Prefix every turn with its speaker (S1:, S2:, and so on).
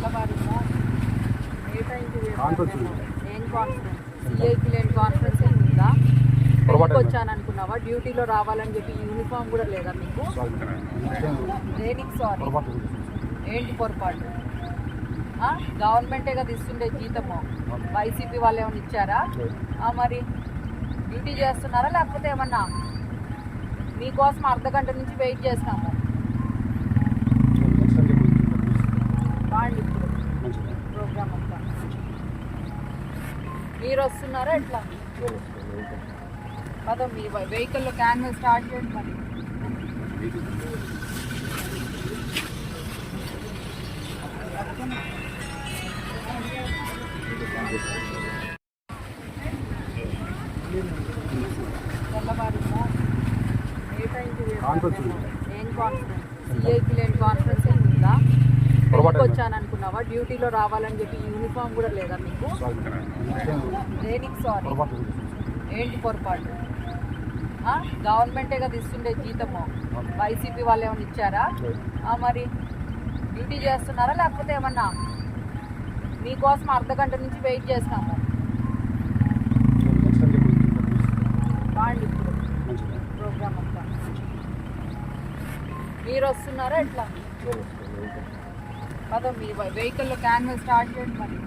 S1: తెల్లవారుగా ఏ టైంకి ఏం కాన్ఫరెన్స్ సిఐకి లేని కాన్ఫరెన్స్ ఏమి ఉందా? ఇంటికి వచ్చాను అనుకున్నావా? డ్యూటీలో రావాలని చెప్పి యూనిఫామ్ కూడా లేదా మీకు? దేనికి సారీ? ఏంటి పొరపాటు? గవర్నమెంటే కదా ఇస్తుండే జీతము, వైసీపీ వాళ్ళు ఏమైనా ఇచ్చారా? మరి డ్యూటీ చేస్తున్నారా లేకపోతే ఏమన్నా? మీకోసం అర్ధగంట నుంచి వెయిట్ చేస్తాము. బాగుంది ఇప్పుడు ప్రోగ్రామ్ అంతా. మీరు వస్తున్నారా ఎట్లా? కదా మీ వెహికల్లో క్యాన్వస్ స్టార్ట్ చేయండి మరి. తెల్లవారుగా ఏ టైంకి ఏం కాన్ఫరెన్స్ సిఐకి లేని కాన్ఫరెన్స్ ఏమి ఉందా? ఇంటికి వచ్చాను అనుకున్నావా? డ్యూటీలో రావాలని చెప్పి యూనిఫామ్ కూడా లేదా మీకు? దేనికి సారీ? ఏంటి పొరపాటు? గవర్నమెంటే కదా ఇస్తుండే జీతము, వైసీపీ వాళ్ళు ఏమైనా ఇచ్చారా? మరి డ్యూటీ చేస్తున్నారా లేకపోతే ఏమన్నా? మీకోసం అర్ధగంట నుంచి వెయిట్ చేస్తాము. బాగుంది ఇప్పుడు ప్రోగ్రామ్ అంతా. మీరు వస్తున్నారా ఎట్లా? కదా మీ వెహికల్లో క్యాన్వస్ స్టార్ట్ చేయండి మరి.